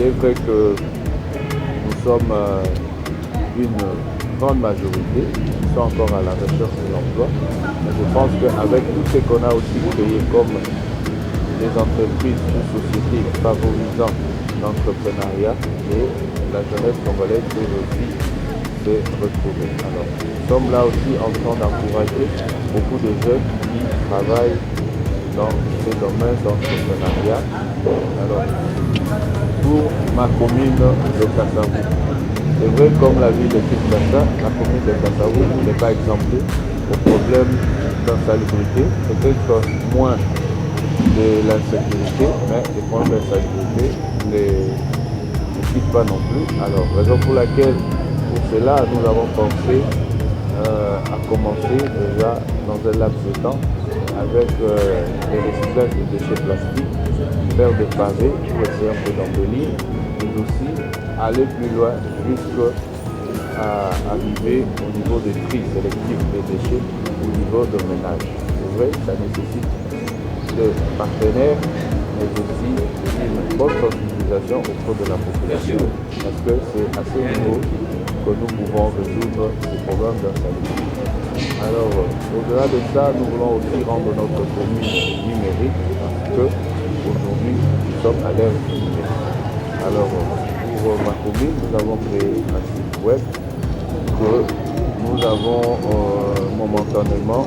est vrai que nous sommes une grande majorité qui sont encore à la recherche de l'emploi. Mais je pense qu'avec tout ce qu'on a aussi créé comme des entreprises ou sociétés favorisant l'entrepreneuriat, et la jeunesse congolaise peut aussi se retrouver. Alors, nous sommes là aussi en train d'encourager beaucoup de jeunes qui travaillent dans ces domaines d'entrepreneuriat. Alors, pour ma commune de Kassavou, c'est vrai, comme la ville de Kinshasa, la commune de Kassavou n'est pas exemptée au problème d'insalubrité, peut-être moins de l'insécurité, mais les problèmes d'insalubrité ne quittent pas non plus. Alors, raison pour laquelle, pour cela, nous avons pensé à commencer déjà dans un laps de temps avec les recyclages de déchets plastiques, faire des pavés pour essayer un peu d'embellir, mais aussi aller plus loin jusqu'à arriver au niveau des tri sélectifs des déchets au niveau de ménage. C'est vrai, ça nécessite de partenaires, mais aussi une bonne sensibilisation auprès de la population, parce que c'est à ce niveau que nous pouvons résoudre ces problèmes d'insalubrité. Alors, au-delà de ça, nous voulons aussi rendre notre commune numérique, parce que aujourd'hui, nous sommes à l'ère numérique. Alors, pour ma commune, nous avons créé un site web que nous avons momentanément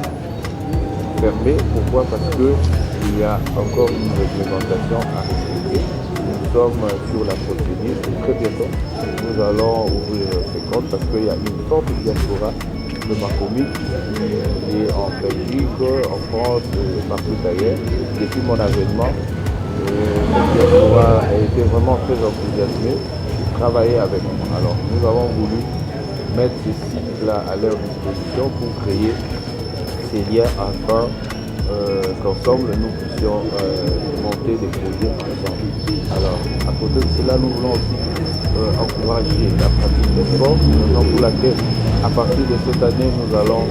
fermé. Pourquoi? Parce qu'il y a encore une réglementation à respecter. Nous sommes sur la procédure. Très bientôt, nous allons ouvrir ces comptes parce qu'il y a une forte diaspora de ma commune qui est en Belgique, en France et partout ailleurs. Depuis mon avènement, cette diaspora a été vraiment très enthousiasmée de travailler avec nous. Alors, nous avons voulu mettre ces sites-là à leur disposition pour créer ces liens afin qu'ensemble nous puissions monter des projets ensemble. Alors, à côté de cela, nous voulons aussi encourager la pratique des sports, raison pour laquelle, à partir de cette année, nous allons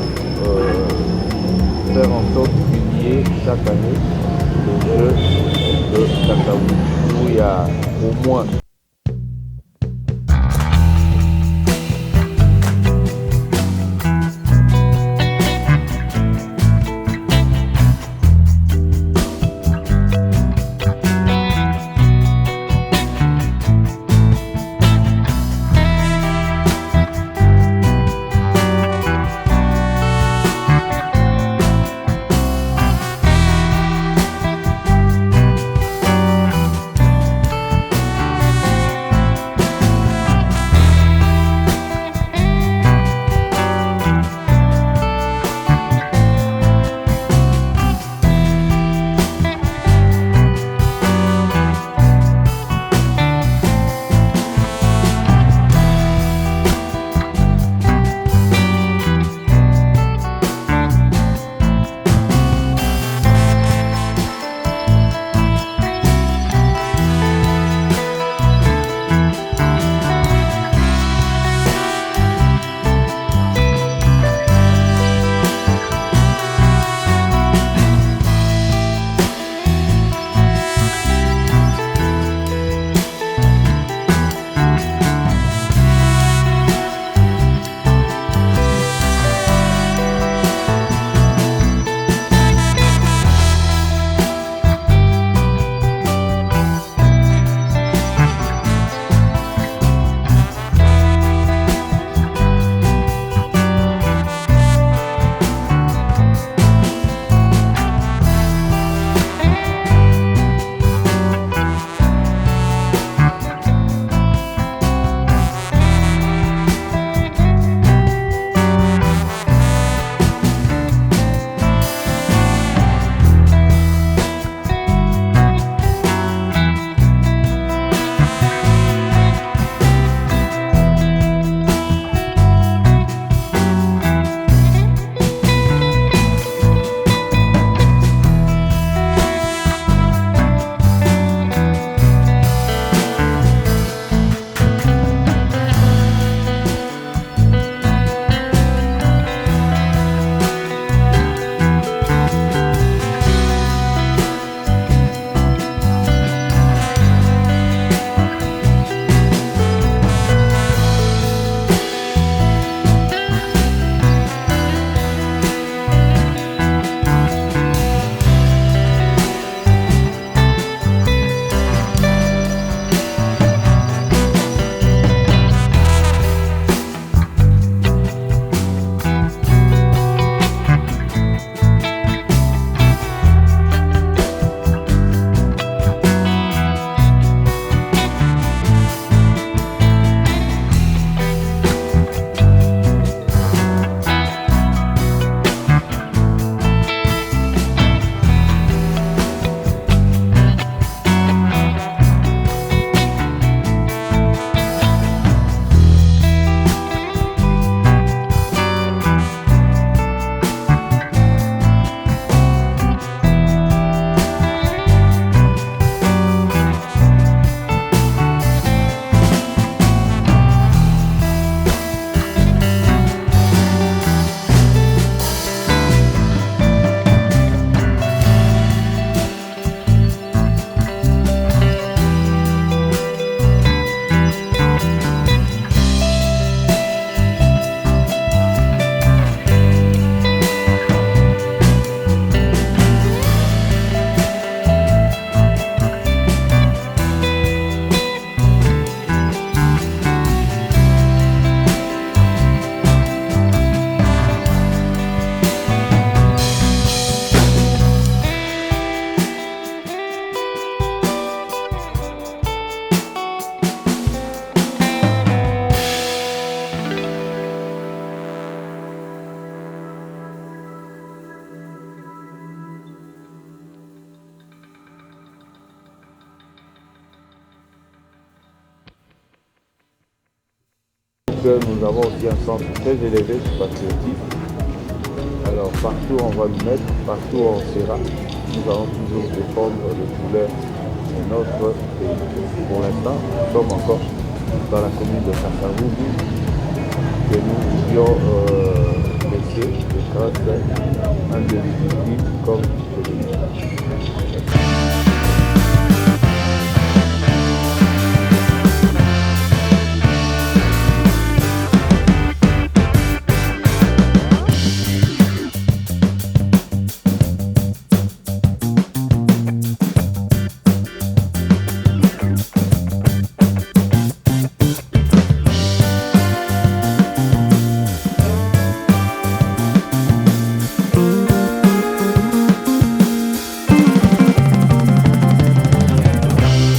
faire en sorte de publier chaque année les Jeux de Kassavou, où il y a au moins que nous avons aussi un centre très élevé de patriotisme. Alors partout où on va nous mettre, partout où on sera, nous allons toujours défendre les couleurs de notre pays. Pour l'instant, nous sommes encore dans la commune de Kasavubu que nous voulions laisser de grâce à un définitif comme celui-là.